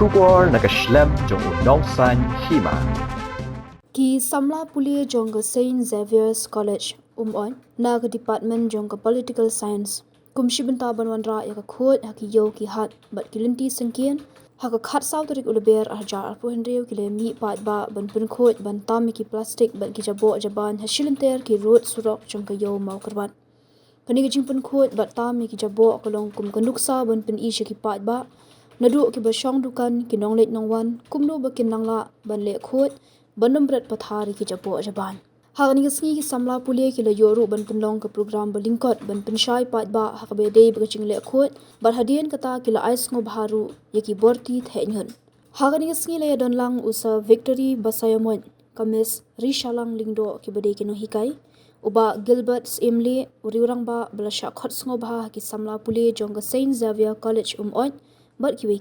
Shubor nakaslem jong unong san hima. Ki samla pulie jongga Saint Xavier's College on naga department jongga political science kumshibenta banwanra ya khot haki yo ki hat bat kilinti sangkian haka khat saw tarik ulber arjar arpo henreu kilemi pat ba ban pun khot ban tam ki plastic ban ki jabo jaban hasilinter ki road surok jongga yo mau karban kani gijing pun khot bat tam ki jabo kolong kum kanuksa ban pun i ki pat ba nadu ki basong dukan ki nonglet nongwan kumno bakin nangla ban le khot bandam berat pathari ki japo jaban hagani ngi ki samla pulie ki la yoru ban punlong ka program balingkot ban punshai pat ba hakbe dei bagaching le khot bar hadien kata ki la ais ngo bharu yaki borti thenyun hagani ngi le don lang usa victory basayamon kamis rishalang lingdo ki bade ki no hikai uba Gilbert Imli uriurang ba blasha khot ngo bha ki samla pulie jongga Saint Xavier College on bar kiwe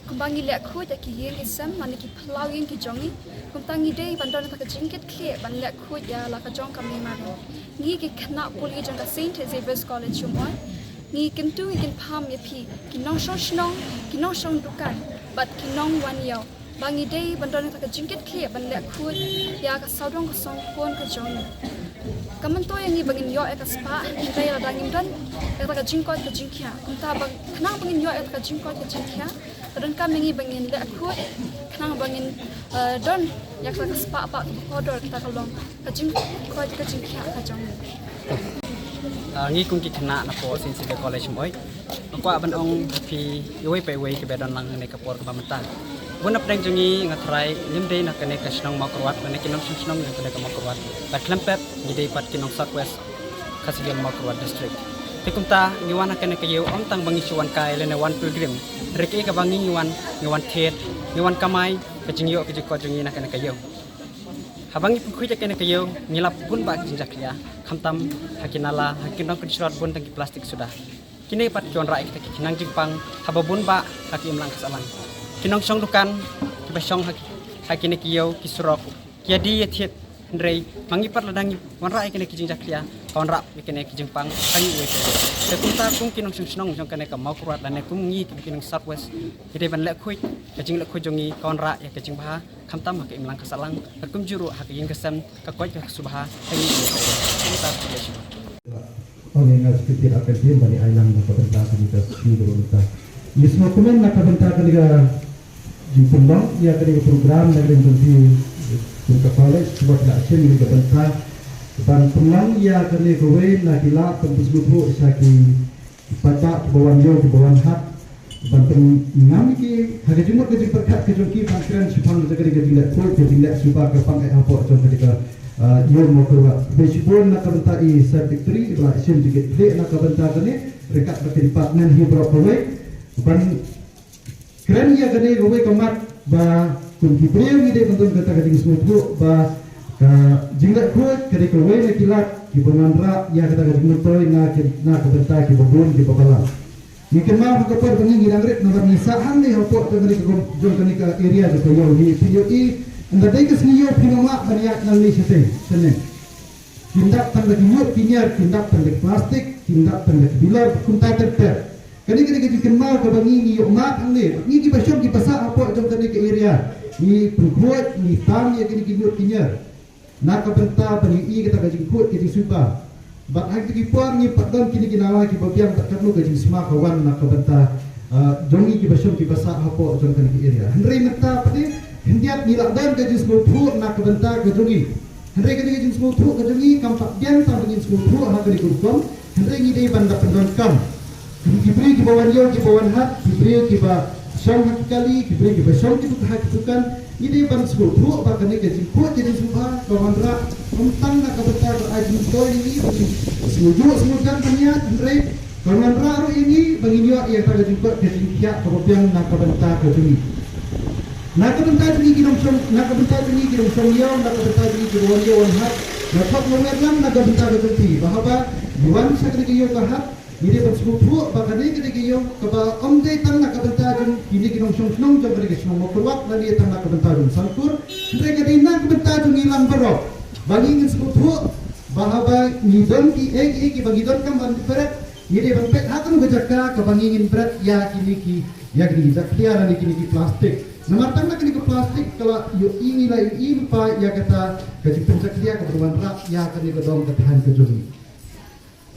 Kumbangi lek khut ki yeng isam man ki plau yeng ki jongi kumtangi dei bandon ka jingket khle ban lek khut ya la ka jong kami mar ngi ki khna poli jong ka Saint Xavier's College chumoi ngi kintu kin pham ye phi ki nong shong ki nong shong dukan bat ki nong wan yo bangi dei bandon ka jingket khle ban lek khut ya ka saudong ka song pon ka jong kaman to yang bangin yo ka spa dei la dangim dan ka jingkot ka jingkya kumta bang khna bangin yo ka jingkot ka jingkya dan kami bangin lek khut khna bangin don yak ka spa pa kodor kita kalong ka jingkot ka jingkya ka jong ngi kung ki khna na po Saint Xavier College moi ko ban ong phi yoi pe wei ke bedon lang ne ka por ka pamata wona preng jungi ngatrai limde na kane ka snong makrwat kane kinong snong ne kane ka makrwat pat klampet ngide pat kinong southwest Kasibian Makrwat district tikumta ngiwana kane ka yu om tang bangi chuan kai le ne wan pilgrim reke ka bangi ngiwan thet ngiwan kamai ka jingyo ka jiko jungi na kane ka yu habangi pukhui ja kane ka yu ngilap bun ba jinjak ya khamtam hakinala hakinong kudisrat bun tang plastik sudah kini pat kion rai kita kinang jingpang hababun ba hakim lang kasalang kinong song dukan kibasong hakine kiyo kisurok kiadi yethet ndrei mangi pat ladang wan rai kene kijing jaklia kawan rap kene kijing pang kangi wete sekunta kung kinong snong jong kene ka makurat dan kum ngi kinong southwest ide ban lek khuit kijing lek khujongi kawan ra ya kijing bha khamtam hak imlang kasalang kum juru hak ing kesam ka koi ka subha kangi wete kita sudah oleh seperti akan dia bani ailang na kabenta kita sudah kita mismo komen na kabenta kaniga jimpang ya kaniga program na kaniga untuk college sebab nak action ni kabenta dan pulang ya kaniga kowe na kila tembus grupo saki pada bawan yo bawan hat dan ngam ki haga jumut ke perkat ke joki pangkran supang kaniga tidak pro tidak suka ke pangkai apa contoh kaniga yo mo kerwa besipun na kabenta I victory la action dikit de na kabenta kani rekat ke department hi bro kowe ban keren ya kani kowe kamat ba kun kibreu ni de bentuk kata kata semua ba ka jinglat kuat kadi kowe na kilat ki banandra ya kata kata mutoy na kabenta ki babun ki babala ni kemah ka par bangi ngirang rek na ni sahan ni hopo to kani ko jong kani ka area de ko yo ni video I anda dai kes niyo pinoma banyak nang ni sete sene tindak tanda kinyot kinyar tindak tanda plastik tindak tanda bilar kuntai terter kani kani kenal ke bangi ni yo mak ni ni ki basyom ki pasa apa jong kani ke area ni pengkuat ni tam ya kini kinyot kinyar nak kabenta bani I kita ka jingkut ki suka bak hak ki puan ni padon kini kinawa ki babiang tak perlu ka jing sma kawan nak kabenta jongi ki basyom ki pasa apa jong kani ke area hendri meta pati hendiat nilak dan ke jing semua pru nak kabenta ka jongi hendri ka jing semua pru ka jongi kam tak biang tam jing semua pru hak ka dikurkom hendri ni dei banda pendon kam ki beri ki bawan yo ki bawan hat ki beri ki ba Syam kali kibri syam itu kan ini ban sebut tu bahkan ni gaji kuat jadi subhan kawan rak tentang nak bertar ajin toy ini semujuk kan niat andre kawan rak ini bagi yang tak gaji kuat gaji kiat kemudian nak bertar ke sini nak bertar ini kita nak bertar ini kita semua nak bertar ini kita wan hat nak mengelam nak bertar ke sini bahawa buan sakit kiyo kahat ini bersekutu bahkan ini kita kiyo keba omde tang nak bertar ini kita senong jam mereka senong makruat dan dia tang nak bertar sangkur mereka nak bertar ngilang berok bagi ingin sekutu bahawa nidon ki egi bagi don kan bang berat ini bang pet hakun berjaka kebang ingin berat ya kini zaklia dan kini plastik nomor tang nak kini plastik kalau yo inilah ini pa ya kata gaji pencaklia keberuan rak ya kini kedong ketahan kejuni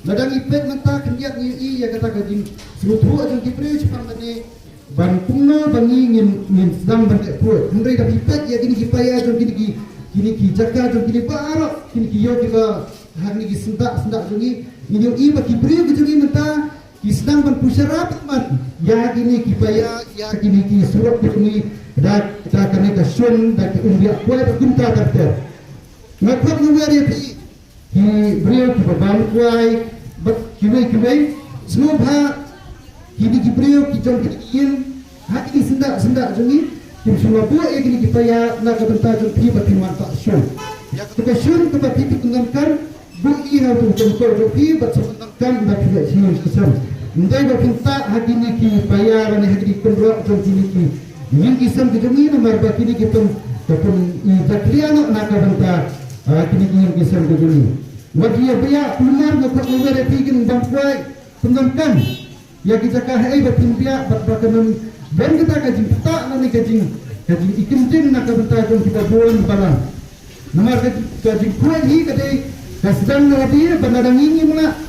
ladang ipet mata kendiat ni ya kata gaji seluruh aja diberi cepat mane ban pungno bangi ngin sedang ban ekor hendai dah ipet ya kini kipaya aja kini jaka aja kini barok kini yo juga hari ni sendak jungi ini yo iba kibri kejungi mata ki sedang ban pusyarap man ya kini kipaya ya kini surat kejungi dak kene kasun dak umbiak kuai berkunta terter ngakak ngwari pi ki beliau ki babang kuai kiwai semua kini ki beliau ki jong kiin hak ini sendak jungi kim semua buat ya kini kipaya nak bentar jong pi bertiman tak sun ya kebesun kebat titik mengankan bui harus jengkol jong pi bersebenarkan dak tidak sini kesan ndai berpinta hak ini ki paya dan hak ini kendro jong kini ki ingin kisam kejungi nomor bakini kita kapun zaklia nak bentar kini ingin kisam kejungi wajib biak benar ngakak ngawere pigin bangkwai penonton ya kita kahai berpimpiak berkanan dan kita kaji peta nani kaji ikinjin nak bentar jom kita bulan balang nomor kaji kuat hi kadai kasdang naladi bandang ingin nak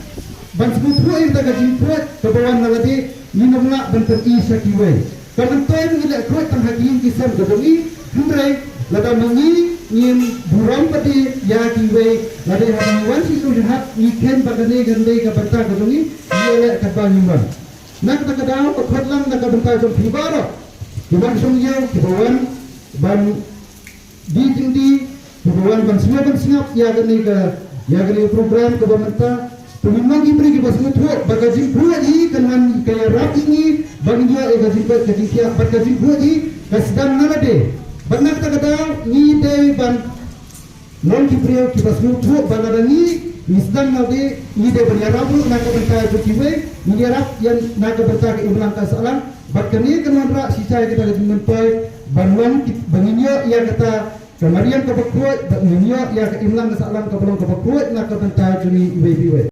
ban sebutu kita kaji kuat kebawan naladi minum nak bentar isa kiwai kalau tuan tidak kuat tang hakim kisam gedungi hendrai lada mengi ngin buram pati ya kiwai lada hawan si sujahat ikan bagane gande ka bentar gedungi ia kata nyumbang nak tak ada khotlam nak bentar jom pibaro kiban sungyo kiban ban di tinggi kiban ban siap ya gane program ke pemerintah pemimang ibri ki basmu tu bagaji buat hi kanan kaya rat ini bagi dia gaji siap bagaji buat hi kasdam nalade banyak tak ada ni dei ban non ki priyo ki basmu tu banada ni misdan nalade ni dei banyarabu nak bentar kiwe ni rap yang nak bentar ke ulang kasalan bakani kanan rak sisa kita gaji menpai banwan banginyo ia kata kemarian ke berkuat banginyo ia ke imlang kasalan ke belum ke berkuat nak bentar juni iwe